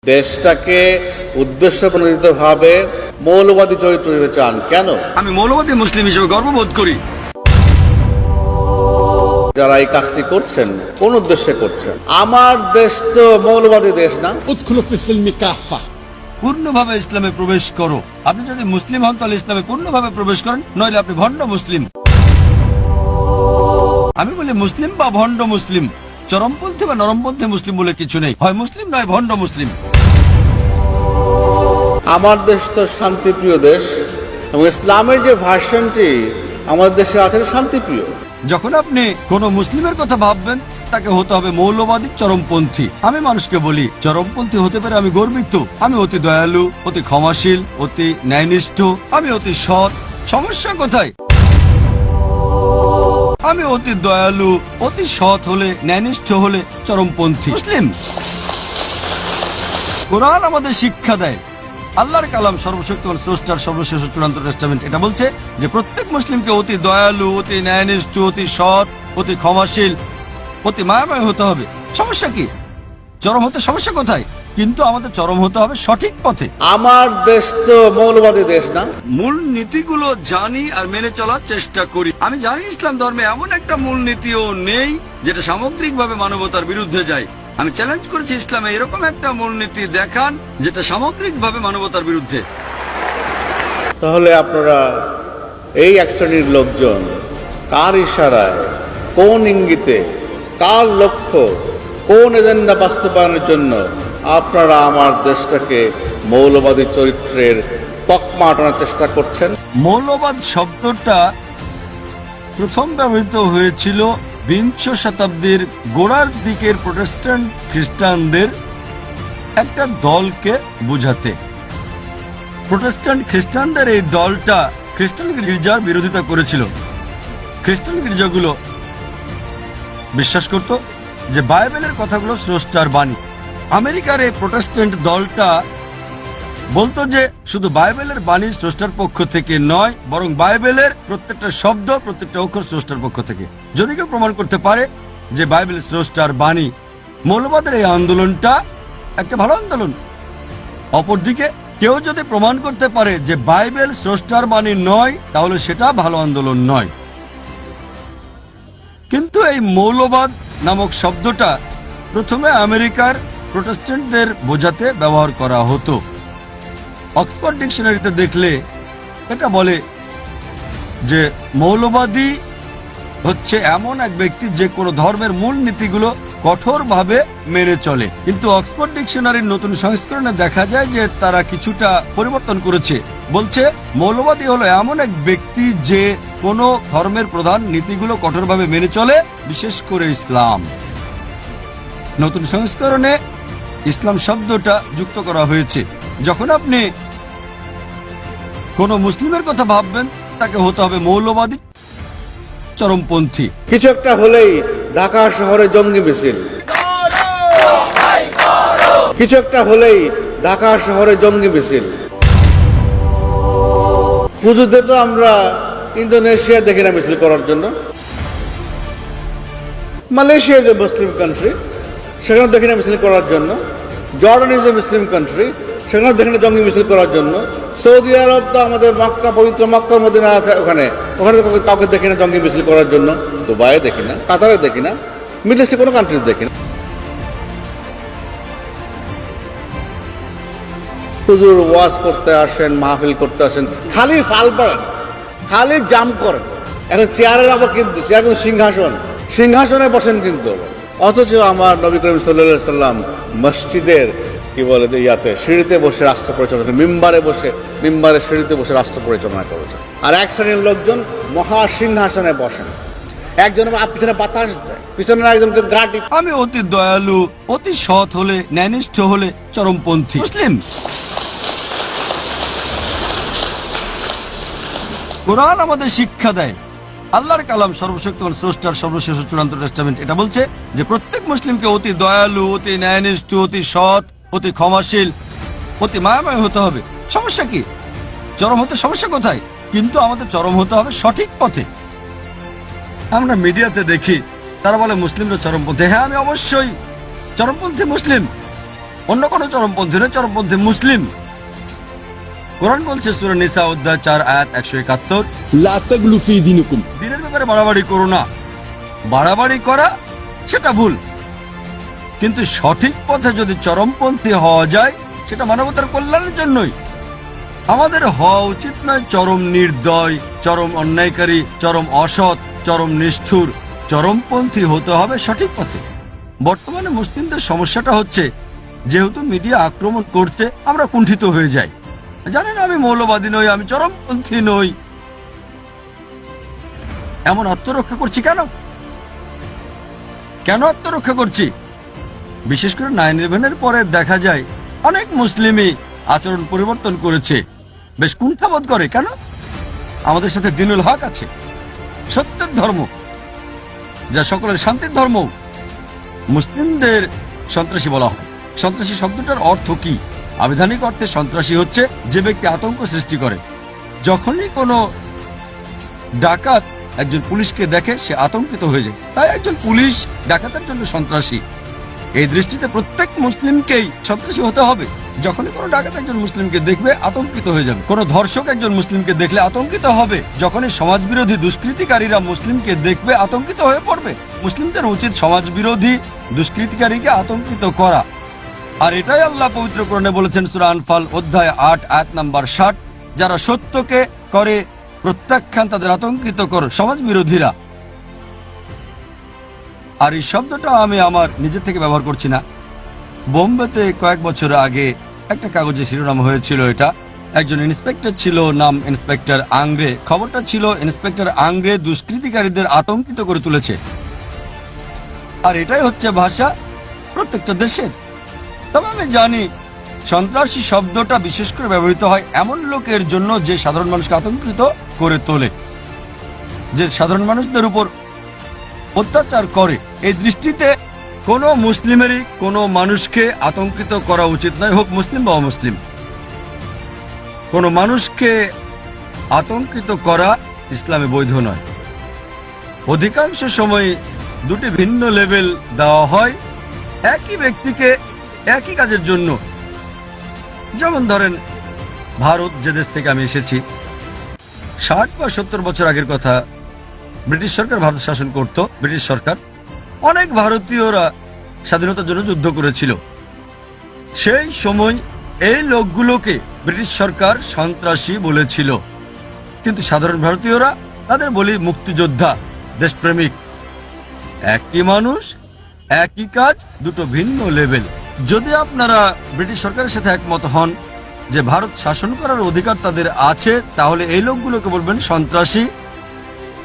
দেশটাকে উদ্দেশ্য প্রণোদিত ভাবে মৌলবাদী চরিত্র দিতে চান কেন? আমি মৌলবাদী মুসলিম হিসেবে গর্ববোধ করি। যারা এই কাজটি করছেন কোন উদ্দেশ্যে করছেন? আমার দেশ তো মৌলবাদী দেশ না। উদখুলু ফিস-সিলমি কাফা, পূর্ণভাবে ইসলামে প্রবেশ করো। আপনি যদি মুসলিম হন তাহলে ইসলামে পূর্ণভাবে প্রবেশ করেন, নইলে আপনি ভণ্ড মুসলিম। আমি বলি মুসলিম বা ভণ্ড মুসলিম, চরমপন্থী বা নরমপন্থী মুসলিম বলে কিছু নেই। হয় মুসলিম নয় ভণ্ড মুসলিম। আমার দেশ তো শান্তিপ্রিয় দেশ এবং ইসলামের যে ভার্সনটি আমাদের দেশে আছে শান্তিপ্রিয়। যখন আপনি কোন মুসলিমের কথা ভাববেন তাকে হতে হবে মৌলবাদী চরমপন্থী। আমি মানুষকে বলি চরমপন্থী হতে পারে আমি গর্বিত। আমি অতি দয়ালু, অতি ক্ষমাশীল, অতি ন্যায়নিষ্ঠ, আমি অতি সৎ। সমস্যা কোথায়? আমি অতি দয়ালু, অতি সৎ হলে, ন্যায়নিষ্ঠ হলে চরমপন্থী মুসলিম। কোরআন আমাদের শিক্ষা দেয়, আল্লাহর কালাম সর্বশক্তিমান স্রষ্টার সর্বশেষ চূড়ান্ত টেস্টামেন্ট এটা বলছে যে প্রত্যেক মুসলিমকে অতি দয়ালু, অতি ন্যায়নিষ্ঠ, অতি সৎ, অতি ক্ষমাশীল, অতি মায়াময় হতে হবে। সমস্যা কি? চরম হতে সমস্যা কোথায়? কিন্তু আমাদের চরম হতে হবে সঠিক পথে। আমার দেশ তো মৌলবাদী দেশ না। মূল নীতিগুলো জানি আর মেনে চলার চেষ্টা করি। আমি জানি ইসলাম ধর্মে এমন একটা মূল নীতিও নেই যেটা সামগ্রিকভাবে মানবতার বিরুদ্ধে যায়। আমি চ্যালেঞ্জ করেছি ইসলামে এরকম একটা মূলনীতি দেখান যেটা সামগ্রিকভাবে মানবতার বিরুদ্ধে। তাহলে আপনারা এই এক শ্রেণীর লোকজন কার ইশারায়, কোন ইঙ্গিতে, কার লক্ষ্য, কোন এজেন্ডা বাস্তবায়নের জন্য আপনারা আমার দেশটাকে মৌলবাদী চরিত্রের তকমা আটানোর চেষ্টা করছেন? মৌলবাদ শব্দটা প্রথম ব্যবহৃত হয়েছিল বিংশ শতাব্দীর গোড়ার দিকের প্রোটেস্ট্যান্ট খ্রিস্টানদের একটা দলকে বোঝাতে। প্রোটেস্ট্যান্ট খ্রিস্টানদের এই দলটা খ্রিস্টান গির্জার বিরোধিতা করেছিল। খ্রিস্টান গির্জাগুলো বিশ্বাস করত যে বাইবেলের কথাগুলো স্রষ্টার বাণী। আমেরিকার এই প্রোটেস্ট্যান্ট দলটা বলতো যে শুধু বাইবেলের বাণী স্রষ্টার পক্ষ থেকে নয়, বরং বাইবেলের প্রত্যেকটা শব্দ, প্রত্যেকটা অক্ষর স্রষ্টার পক্ষ থেকে। যদি কেউ প্রমাণ করতে পারে যে বাইবেল স্রষ্টার বাণী, মৌলবাদের এই আন্দোলনটা একটা ভালো আন্দোলন। অপরদিকে কেউ যদি প্রমাণ করতে পারে যে বাইবেল স্রষ্টার বাণী নয়, তাহলে সেটা ভালো আন্দোলন নয়। কিন্তু এই মৌলবাদ নামক শব্দটা প্রথমে আমেরিকার প্রোটেস্ট্যান্টদের বোঝাতে ব্যবহার করা হতো। অক্সফোর্ড ডিকশনারিতে দেখলে এটা বলে যে মৌলবাদী হচ্ছে এমন এক ব্যক্তি যে কোনো ধর্মের মূল নীতিগুলো কঠোরভাবে মেনে চলে। কিন্তু অক্সফোর্ড ডিকশনারির নতুন সংস্করণে দেখা যায় যে তারা কিছুটা পরিবর্তন করেছে। বলছে মৌলবাদী হলো এমন এক ব্যক্তি যে কোনো ধর্মের প্রধান নীতিগুলো কঠোরভাবে মেনে চলে, বিশেষ করে ইসলাম। নতুন সংস্করণে ইসলাম শব্দটা যুক্ত করা হয়েছে। যখন আপনি কোন মুসলিমের কথা ভাববেন তাকে হতে হবে মৌলবাদী চরমপন্থী। কিছু একটা হলেই ঢাকা শহরে জঙ্গি মিছিল, কিছু একটা হলেই ঢাকা শহরে জঙ্গি মিছিল। পুজোতে তো আমরা ইন্দোনেশিয়া দেখি না মিছিল করার জন্য। Malaysia is a Muslim country, সেখানে দেখি না মিছিল করার জন্য। Jordan is a Muslim country, সেখানে দেখি না জঙ্গি মিছিল করার জন্য। সৌদি আরব তো আমাদের মক্কা, পবিত্র মক্কা মদিনা আছে, ওখানে তো কাউকে দেখি না জঙ্গি মিছিল করার জন্য। দুবাইয়ে দেখি না, কাতারে দেখি না, মিডল ইস্টে কোনো কান্ট্রিজ দেখি না। হুজুর ওয়াজ করতে আসেন, মাহফিল করতে আসেন, খালি ফাল পড়েন, খালি জাম করেন। এখন চেয়ারে যাবো কিন্তু চেয়ার কিন্তু সিংহাসনে বসেন কিন্তু। অথচ আমার নবী করিম সাল্লাল্লাহু আলাইহি সাল্লাম মসজিদের কি বলে ইয়াতে সিঁড়িতে বসে রাষ্ট্র পরিচালনা করেন, মিম্বারে সিঁড়িতে বসে রাষ্ট্র পরিচালনা করেছেন। আর এক শ্রেণীর লোকজন মহাসিংহাসনে বসেন, একজন পিছনে বাতাস দেয়, পিছনে একজনকে গাড়ি। আমি অতি দয়ালু, অতি সৎ হলে, ন্যায়নিষ্ঠ হলে চরমপন্থী মুসলিম। কোরআন আমাদের শিক্ষা দেয়, আল্লাহর কালাম সর্বশক্তিমান স্রষ্টার সর্বশেষ চূড়ান্ত টেস্টামেন্ট এটা বলছে যে প্রত্যেক মুসলিমকে অতি দয়ালু, অতি ন্যায়নিষ্ঠ, অতি সৎ, অতি ক্ষমাশীল, অতি মায়াময় হতে হবে। সমস্যা কি? চরম হতে সমস্যা কোথায়? কিন্তু আমাদের চরম হতে হবে সঠিক পথে। আমরা মিডিয়াতে দেখি তারা বলে মুসলিমরা চরমপন্থী। হ্যাঁ, আমি অবশ্যই চরমপন্থী মুসলিম, অন্য কোনো চরমপন্থী নয়, চরমপন্থী মুসলিম। কোরআন বলছে সূরা নিসা অধ্যায় 4 আয়াত 171, لا تغلوا في دينكم দিনের ব্যাপারে বাড়াবাড়ি করো না। বাড়াবাড়ি করা সেটা ভুল, কিন্তু সঠিক পথে যদি চরমপন্থী হওয়া যায় সেটা মানবতার কল্যাণের জন্যই। আমাদের হওয়া উচিত নয় চরম নির্দয়, চরম অন্যায়কারী, চরম অসৎ, চরম নিষ্ঠুর। চরমপন্থী হতে হবে সঠিক পথে। বর্তমানে মুসলিমদের সমস্যাটা হচ্ছে, যেহেতু মিডিয়া আক্রমণ করছে আমরা কুণ্ঠিত হয়ে যাই। জানেন, আমি মৌলবাদী নই, আমি চরমপন্থী নই, এমন আত্মরক্ষা করছি কেন? কেন আত্মরক্ষা করছি? বিশেষ করে 9/11-এর পরে দেখা যায় অনেক মুসলিমই আচরণ পরিবর্তন করেছে, বেশ কুণ্ঠাবোধ করে। কেন? আমাদের সাথে দ্বীনুল হক আছে, সত্যের ধর্ম, যা সকলের শান্তির ধর্ম। মুসলিমদের সন্ত্রাসী বলা হয়। সন্ত্রাসী শব্দটার অর্থ কি? আবিধানিক অর্থে সন্ত্রাসী হচ্ছে যে ব্যক্তি আতঙ্ক সৃষ্টি করে। যখনই কোনো ডাকাত একজন পুলিশকে দেখে সে আতঙ্কিত হয়ে যায়, তাই একজন পুলিশ ডাকাতের জন্য সন্ত্রাসী। এই দৃষ্টিতে প্রত্যেক মুসলিমকেই সন্ত্রাসী হতে হবে। যখনই কোনো ডাকাত একজন মুসলিমকে দেখবে আতঙ্কিত হয়ে যাবে। কোনো ধর্ষক একজন মুসলিমকে দেখলে আতঙ্কিত হবে। যখনই সমাজবিরোধী দুষ্কৃতিকারীরা মুসলিমকে দেখবে আতঙ্কিত হয়ে পড়বে। মুসলিমদের উচিত সমাজবিরোধী দুষ্কৃতিকারীকে আতঙ্কিত করা। আর এটাই আল্লাহ পবিত্র কোরআনে বলেছেন সূরা আনফাল অধ্যায় 8 আয়াত নাম্বার 60, যারা সত্যকে করে প্রত্যাখ্যান তাদের আতঙ্কিত কর সমাজ বিরোধীরা। আর এই শব্দটা আমি আমার নিজে থেকে ব্যবহার করছি না। বোম্বেতে কয়েক বছর আগে একটা কাগজে শিরোনাম হয়েছিল, এটা একজন ইন্সপেক্টর ছিল, নাম ইন্সপেক্টর আংরে। খবরটা ছিল ইন্সপেক্টর আংরে দুষ্কৃতিকারীদের আতঙ্কিত করে তুলেছে। আর এটাই হচ্ছে ভাষা প্রত্যেকটা দেশের। তবে আমি জানি সন্ত্রাসী শব্দটা বিশেষ করে ব্যবহৃত হয় এমন লোকের জন্য যে সাধারণ মানুষকে আতঙ্কিত করে তোলে, যে সাধারণ মানুষদের উপর অত্যাচার করে। এই দৃষ্টিতে কোনো মুসলিমেরই কোনো মানুষকে আতঙ্কিত করা উচিত নয়, হোক মুসলিম বা অমুসলিম। কোনো মানুষকে আতঙ্কিত করা ইসলামে বৈধ নয়। অধিকাংশ সময় দুটি ভিন্ন লেভেল দেওয়া হয় একই ব্যক্তিকে একই কাজের জন্য। যেমন ধরেন, ভারত যে দেশ থেকে আমি এসেছি, 60 বা 70 বছর আগের কথা, ব্রিটিশ সরকার ভারত শাসন করত। ব্রিটিশ সরকার, অনেক ভারতীয়রা স্বাধীনতার জন্য যুদ্ধ করেছিল। সেই সময় এই লোকগুলোকে ব্রিটিশ সরকার সন্ত্রাসী বলেছিল, কিন্তু সাধারণ ভারতীয়রা তাদের বলি মুক্তিযোদ্ধা, দেশপ্রেমিক। একই মানুষ, একই কাজ, দুটো ভিন্ন লেভেল। যদি আপনারা ব্রিটিশ সরকারের সাথে একমত হন যে ভারত শাসন করার অধিকার তাদের আছে, তাহলে এই লোকগুলোকে বলবেন সন্ত্রাসী।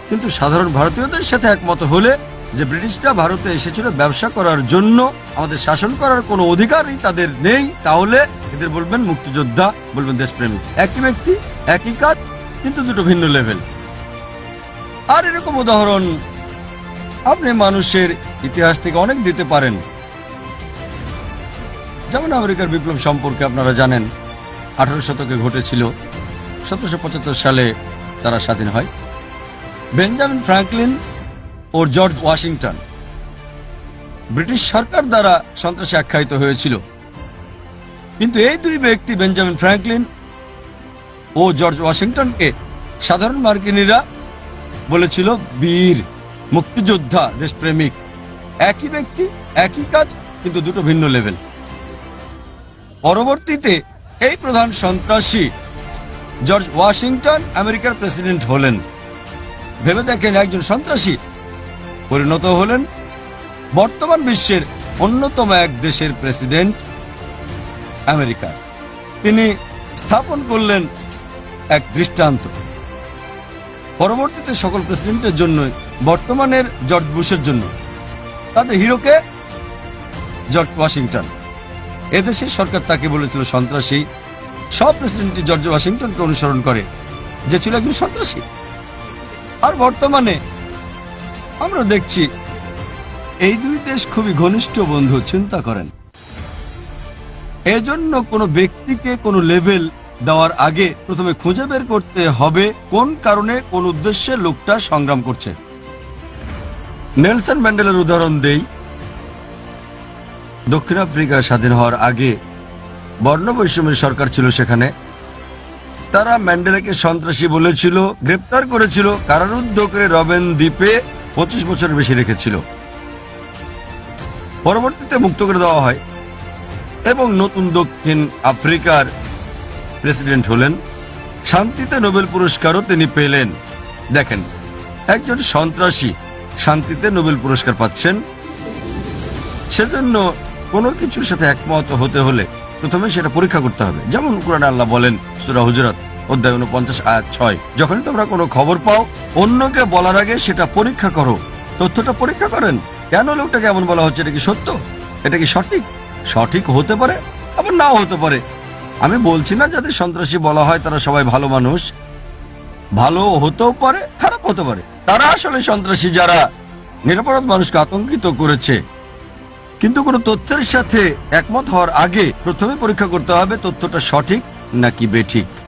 কিন্তু সাধারণ ভারতীয়দের সাথে একমত হলে যে ব্রিটিশরা ভারতে এসেছিল ব্যবসা করার জন্য, আমাদের শাসন করার কোনো অধিকারই তাদের নেই, তাহলে এদের বলবেন মুক্তিযোদ্ধা, বলবেন দেশপ্রেমিক। একই ব্যক্তি, একই কাজ, কিন্তু দুটো ভিন্ন লেভেল। আর এরকম উদাহরণ আপনি মানুষের ইতিহাস থেকে অনেক দিতে পারেন। যেমন আমেরিকার বিপ্লব সম্পর্কে আপনারা জানেন, 18 শতকে ঘটেছিল। 1775 সালে তারা স্বাধীন হয়। বেঞ্জামিন ফ্রাঙ্কলিন ও জর্জ ওয়াশিংটন ব্রিটিশ সরকার দ্বারা সন্ত্রাসী আখ্যায়িত হয়েছিল, কিন্তু এই দুই ব্যক্তি, বেঞ্জামিন ফ্রাঙ্কলিন ও জর্জ ওয়াশিংটনকে সাধারণ মার্কিনীরা বলেছিল বীর, মুক্তিযোদ্ধা, দেশপ্রেমিক। একই ব্যক্তি, একই কাজ, কিন্তু দুটো ভিন্ন লেভেল। পরবর্তীতে এই প্রধান সন্ত্রাসী জর্জ ওয়াশিংটন আমেরিকার প্রেসিডেন্ট হলেন। ভেবে দেখেন, একজন সন্ত্রাসী পরিণত হলেন বর্তমান বিশ্বের অন্যতম এক দেশের প্রেসিডেন্ট, আমেরিকা। তিনি স্থাপন করলেন এক দৃষ্টান্ত। পরবর্তীতে সকল প্রেসিডেন্টের জন্য, বর্তমানের জর্জ বুশের জন্য তাদের হিরোকে জর্জ ওয়াশিংটন। এদেশের সরকার তাকে বলেছিল সন্ত্রাসী। সব প্রেসিডেন্টই জর্জ ওয়াশিংটনকে অনুসরণ করে, যে ছিল একজন সন্ত্রাসী। আর বর্তমানে আমরা দেখছি এই দুই দেশ খুবই ঘনিষ্ঠ বন্ধু। চিন্তা করেন, এজন্য কোনো ব্যক্তিকে কোনো লেভেল দেওয়ার আগে প্রথমে খুঁজে বের করতে হবে কোন কারণে, কোন উদ্দেশ্যে লোকটা সংগ্রাম করছে। নেলসন ম্যান্ডেলার উদাহরণ দেই। দক্ষিণ আফ্রিকা স্বাধীন হওয়ার আগে বর্ণবৈষম্যের সরকার ছিল সেখানে। তারা ম্যান্ডেলাকে সন্ত্রাসী বলেছিল, গ্রেপ্তার করেছিল, কারারুদ্ধ করে রবেন দ্বীপে 25 বছরের বেশি রেখেছিল। পরবর্তীতে মুক্ত করে দেওয়া হয় এবং নতুন দক্ষিণ আফ্রিকার প্রেসিডেন্ট হলেন। শান্তিতে নোবেল পুরস্কারও তিনি পেলেন। দেখেন, একজন সন্ত্রাসী শান্তিতে নোবেল পুরস্কার পাচ্ছেন। সেজন্য কোনো কিছুর সাথে একমত হতে হলে প্রথমে সেটা পরীক্ষা করতে হবে। যেমন কুরআনে আল্লাহ বলেন, সূরা হুজুরাত অধ্যায় 49 আয়াত 6, যখনই তোমরা কোনো খবর পাও অন্যকে বলার আগে সেটা পরীক্ষা করো। তথ্যটা পরীক্ষা করেন, কেন লোকটাকে এমন বলা হচ্ছে, এটা কি সত্য, এটা কি সঠিক? সঠিক হতে পারে, আবার নাও হতে পারে। আমি বলছি না যাদের সন্ত্রাসী বলা হয় তারা সবাই ভালো মানুষ, ভালো হতেও পারে, খারাপ হতে পারে। তারা আসলে সন্ত্রাসী যারা নিরপরাধ মানুষকে আতঙ্কিত করেছে। কিন্তু কোনো তথ্যের সাথে একমত হওয়ার আগে প্রথমে পরীক্ষা করতে হবে তথ্যটা সঠিক নাকি বেঠিক।